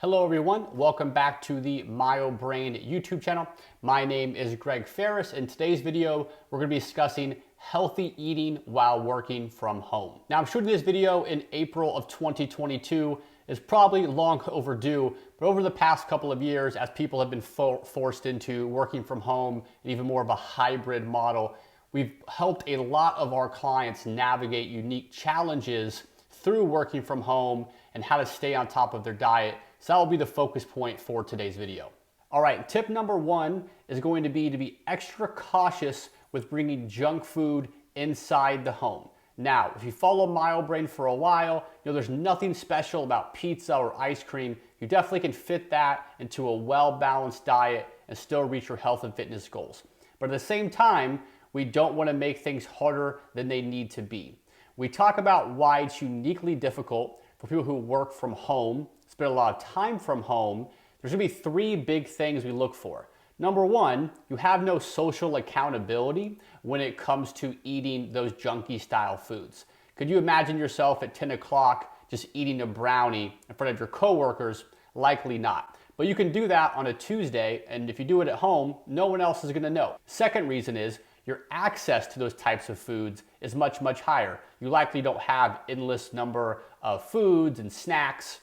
Hello everyone, welcome back to the MyoBrain YouTube channel. My name is Greg Ferris. In today's video, we're going to be discussing healthy eating while working from home. Now I'm shooting this video in April of 2022. It's probably long overdue, but over the past couple of years, as people have been forced into working from home and even more of a hybrid model, we've helped a lot of our clients navigate unique challenges through working from home and how to stay on top of their diet. So that will be the focus point for today's video. All right, tip number one is going to be extra cautious with bringing junk food inside the home. Now, if you follow MyoBrain for a while, you know there's nothing special about pizza or ice cream. You definitely can fit that into a well-balanced diet and still reach your health and fitness goals. But at the same time, we don't want to make things harder than they need to be. We talk about why it's uniquely difficult for people who work from home, spend a lot of time from home. There's gonna be three big things we look for. Number one, you have no social accountability when it comes to eating those junky style foods. Could you imagine yourself at 10 o'clock just eating a brownie in front of your coworkers? Likely not. But you can do that on a Tuesday, and if you do it at home, no one else is gonna know. Second reason is your access to those types of foods is much, much higher. You likely don't have endless number of foods and snacks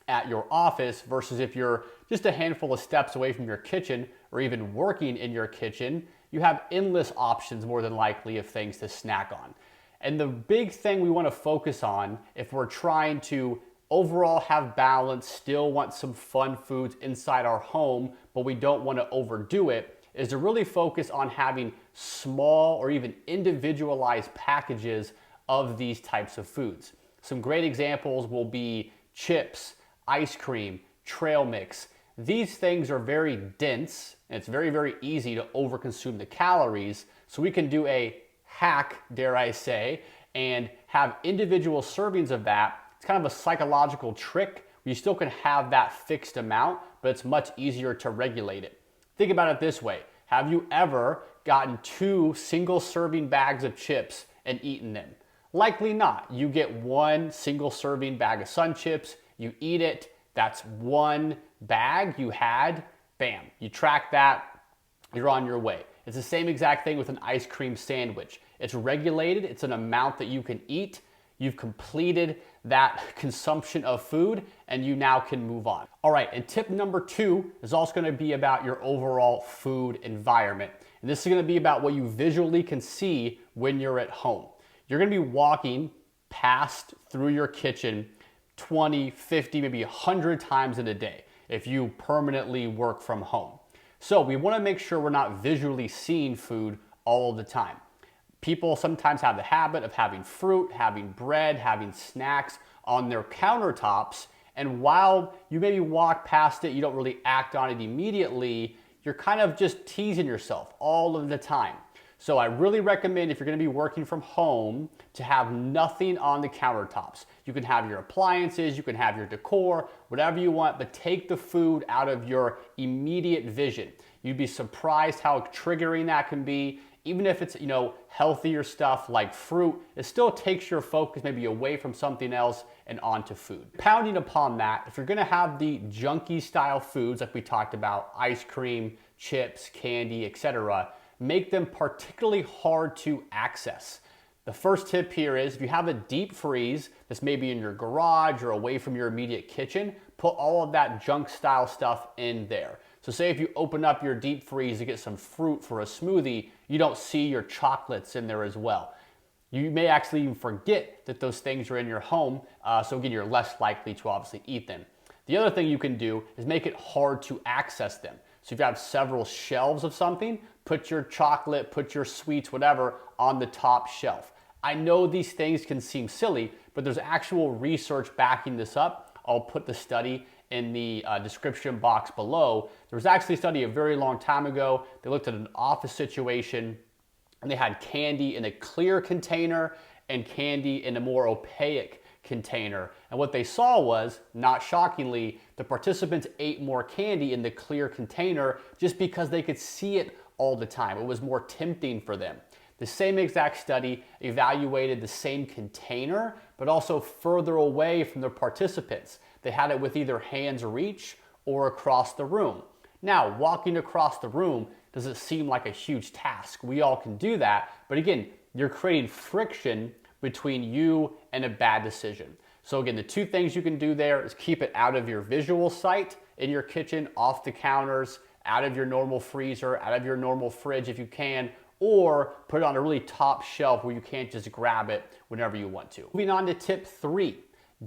at your office versus if you're just a handful of steps away from your kitchen or even working in your kitchen, you have endless options more than likely of things to snack on. And the big thing we want to focus on if we're trying to overall have balance, still want some fun foods inside our home, but we don't want to overdo it, is to really focus on having small or even individualized packages of these types of foods. Some great examples will be chips, ice cream, trail mix. These things are very dense and it's very, very easy to overconsume the calories. So we can do a hack, dare I say, and have individual servings of that. It's kind of a psychological trick. You still can have that fixed amount, but it's much easier to regulate it. Think about it this way. Have you ever gotten 2 single serving bags of chips and eaten them? Likely not. You get 1 single serving bag of Sun Chips, you eat it, that's 1 bag you had, bam. You track that, you're on your way. It's the same exact thing with an ice cream sandwich. It's regulated, it's an amount that you can eat. You've completed that consumption of food and you now can move on. All right, and tip number 2 is also gonna be about your overall food environment. And this is gonna be about what you visually can see when you're at home. You're gonna be walking past through your kitchen 20, 50, maybe 100 times in a day if you permanently work from home. So we wanna make sure we're not visually seeing food all the time. People sometimes have the habit of having fruit, having bread, having snacks on their countertops, and while you maybe walk past it, you don't really act on it immediately, you're kind of just teasing yourself all of the time. So I really recommend if you're gonna be working from home to have nothing on the countertops. You can have your appliances, you can have your decor, whatever you want, but take the food out of your immediate vision. You'd be surprised how triggering that can be. Even if it's, healthier stuff like fruit, it still takes your focus maybe away from something else and onto food. Pounding upon that, if you're gonna have the junky style foods like we talked about, ice cream, chips, candy, etc., make them particularly hard to access. The first tip here is if you have a deep freeze that's maybe in your garage or away from your immediate kitchen, put all of that junk style stuff in there. So say if you open up your deep freeze to get some fruit for a smoothie, you don't see your chocolates in there as well. You may actually even forget that those things are in your home, so again, you're less likely to obviously eat them. The other thing you can do is make it hard to access them. So if you have several shelves of something, put your chocolate, put your sweets, whatever, on the top shelf. I know these things can seem silly, but there's actual research backing this up. I'll put the study in the description box below. There was actually a study a very long time ago. They looked at an office situation and they had candy in a clear container and candy in a more opaque container. And what they saw was, not shockingly, the participants ate more candy in the clear container just because they could see it all the time. It was more tempting for them. The same exact study evaluated the same container, but also further away from the participants. They had it with either hands reach or across the room. Now, walking across the room doesn't seem like a huge task. We all can do that, but again, you're creating friction between you and a bad decision. So again, the two things you can do there is keep it out of your visual sight in your kitchen, off the counters, out of your normal freezer, out of your normal fridge if you can, or put it on a really top shelf where you can't just grab it whenever you want to. Moving on to tip 3,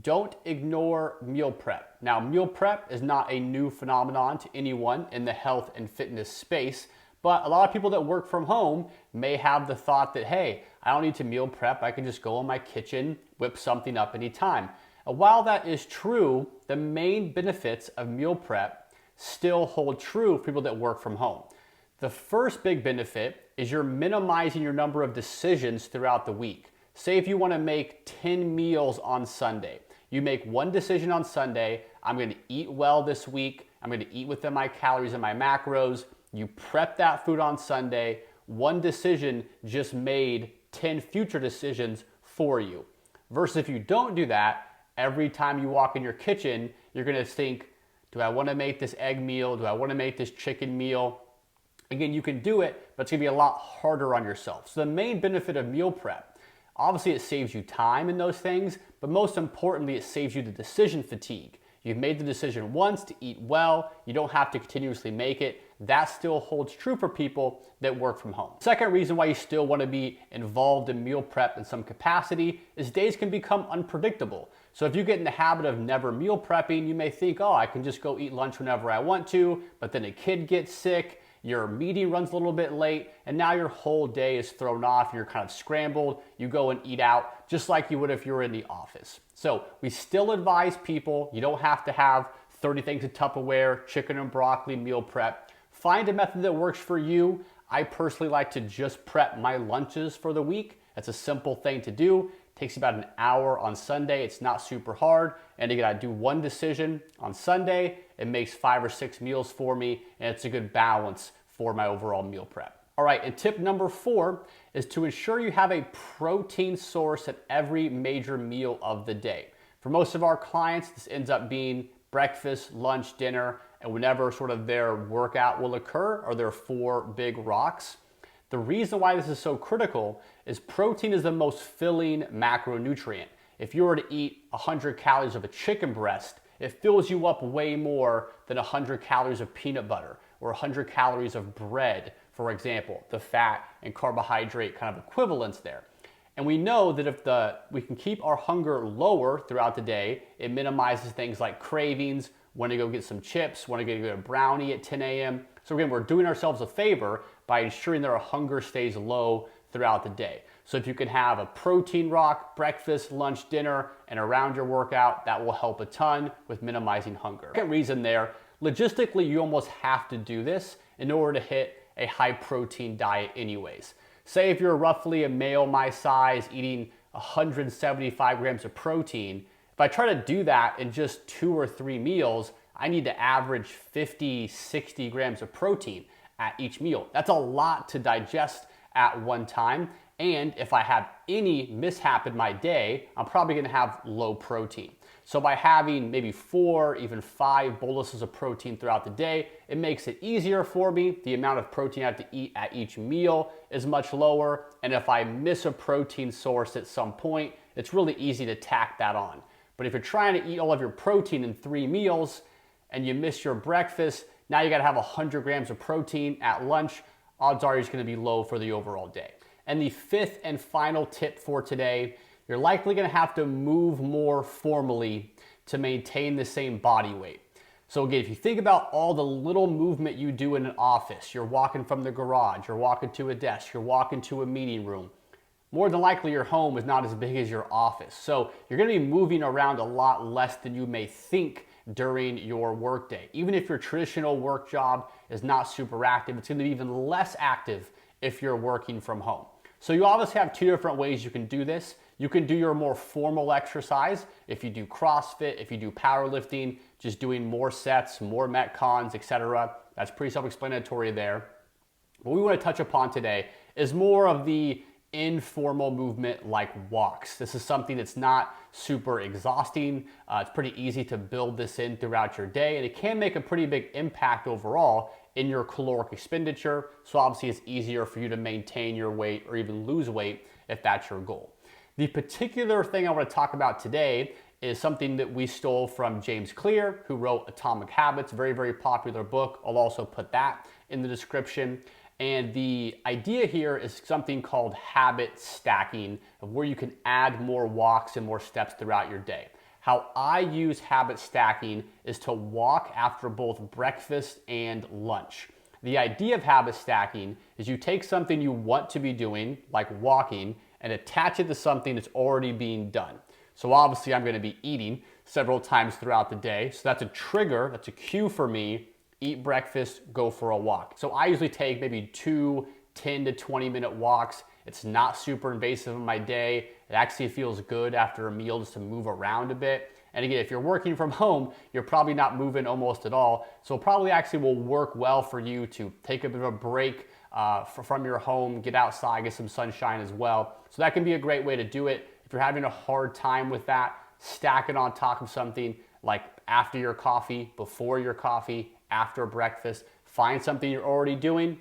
don't ignore meal prep. Now, meal prep is not a new phenomenon to anyone in the health and fitness space, but a lot of people that work from home may have the thought that, hey, I don't need to meal prep. I can just go in my kitchen, whip something up anytime. And while that is true, the main benefits of meal prep still hold true for people that work from home. The first big benefit is you're minimizing your number of decisions throughout the week. Say if you want to make 10 meals on Sunday. You make one decision on Sunday, I'm going to eat well this week, I'm going to eat within my calories and my macros. You prep that food on Sunday, one decision just made 10 future decisions for you. Versus if you don't do that, every time you walk in your kitchen, you're going to think, do I want to make this egg meal? Do I want to make this chicken meal? Again, you can do it, but it's going to be a lot harder on yourself. So the main benefit of meal prep, obviously it saves you time in those things, but most importantly, it saves you the decision fatigue. You've made the decision once to eat well, you don't have to continuously make it. That still holds true for people that work from home. Second reason why you still want to be involved in meal prep in some capacity is days can become unpredictable. So if you get in the habit of never meal prepping, you may think, oh, I can just go eat lunch whenever I want to, but then a kid gets sick, your meeting runs a little bit late, and now your whole day is thrown off, you're kind of scrambled, you go and eat out just like you would if you were in the office. So we still advise people, you don't have to have 30 things in Tupperware, chicken and broccoli meal prep. Find a method that works for you. I personally like to just prep my lunches for the week. That's a simple thing to do. It takes about an hour on Sunday. It's not super hard. And again, I do one decision on Sunday. It makes 5 or 6 meals for me, and it's a good balance for my overall meal prep. All right, and tip number 4 is to ensure you have a protein source at every major meal of the day. For most of our clients, this ends up being breakfast, lunch, dinner, and whenever sort of their workout will occur or their 4 big rocks. The reason why this is so critical is protein is the most filling macronutrient. If you were to eat 100 calories of a chicken breast, it fills you up way more than 100 calories of peanut butter or 100 calories of bread, for example, the fat and carbohydrate kind of equivalence there. And we know that if we can keep our hunger lower throughout the day, it minimizes things like cravings, want to go get some chips, want to go get a brownie at 10 a.m. So again, we're doing ourselves a favor by ensuring that our hunger stays low throughout the day. So if you can have a protein rock, breakfast, lunch, dinner, and around your workout, that will help a ton with minimizing hunger. Second reason there, logistically, you almost have to do this in order to hit a high protein diet anyways. Say if you're roughly a male my size eating 175 grams of protein, if I try to do that in just 2 or 3 meals, I need to average 50, 60 grams of protein at each meal. That's a lot to digest at one time. And if I have any mishap in my day, I'm probably gonna have low protein. So by having maybe 4, even 5 boluses of protein throughout the day, it makes it easier for me. The amount of protein I have to eat at each meal is much lower. And if I miss a protein source at some point, it's really easy to tack that on. But if you're trying to eat all of your protein in 3 meals and you miss your breakfast, now you gotta have 100 grams of protein at lunch. Odds are it's gonna be low for the overall day. And the 5th and final tip for today, you're likely gonna have to move more formally to maintain the same body weight. So again, if you think about all the little movement you do in an office, you're walking from the garage, you're walking to a desk, you're walking to a meeting room, more than likely your home is not as big as your office. So you're gonna be moving around a lot less than you may think during your workday. Even if your traditional work job is not super active, it's gonna be even less active if you're working from home. So you obviously have 2 different ways you can do this. You can do your more formal exercise. If you do CrossFit, if you do powerlifting, just doing more sets, more Metcons, etc. That's pretty self-explanatory there. What we want to touch upon today is more of the informal movement like walks. This is something that's not super exhausting. It's pretty easy to build this in throughout your day, and it can make a pretty big impact overall in your caloric expenditure. So obviously it's easier for you to maintain your weight or even lose weight if that's your goal. The particular thing I want to talk about today is something that we stole from James Clear, who wrote Atomic Habits, very, very popular book. I'll also put that in the description. And the idea here is something called habit stacking, of where you can add more walks and more steps throughout your day. How I use habit stacking is to walk after both breakfast and lunch. The idea of habit stacking is you take something you want to be doing, like walking, and attach it to something that's already being done. So obviously I'm going to be eating several times throughout the day. So that's a trigger, that's a cue for me. Eat breakfast, go for a walk. So I usually take maybe 2 10 to 20 minute walks. It's not super invasive in my day. It actually feels good after a meal just to move around a bit. And again, if you're working from home, you're probably not moving almost at all. So it probably actually will work well for you to take a bit of a break from your home, get outside, get some sunshine as well. So that can be a great way to do it. If you're having a hard time with that, stack it on top of something like after your coffee, before your coffee, after breakfast. Find something you're already doing,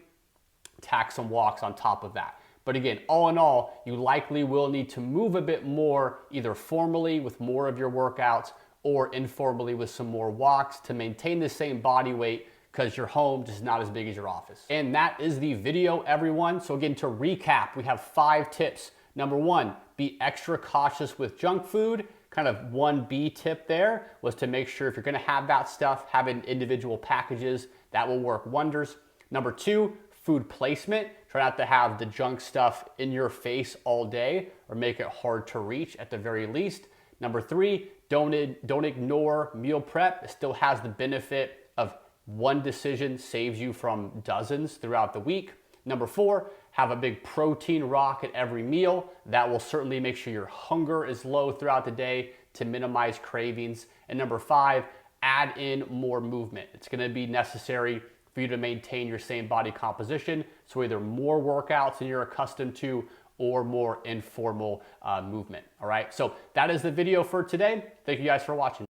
tack some walks on top of that. But again, all in all, you likely will need to move a bit more, either formally with more of your workouts or informally with some more walks to maintain the same body weight, because your home just not as big as your office. And that is the video, everyone. So again, to recap, we have 5 tips. Number 1, be extra cautious with junk food. Kind of 1B tip there was to make sure if you're gonna have that stuff, have it in individual packages. That will work wonders. Number 2, food placement. Try not to have the junk stuff in your face all day or make it hard to reach at the very least. Number 3, don't ignore meal prep. It still has the benefit of one decision saves you from dozens throughout the week. Number 4, have a big protein rock at every meal. That will certainly make sure your hunger is low throughout the day to minimize cravings. And number 5, add in more movement. It's gonna be necessary for you to maintain your same body composition. So either more workouts than you're accustomed to or more informal movement, all right? So that is the video for today. Thank you guys for watching.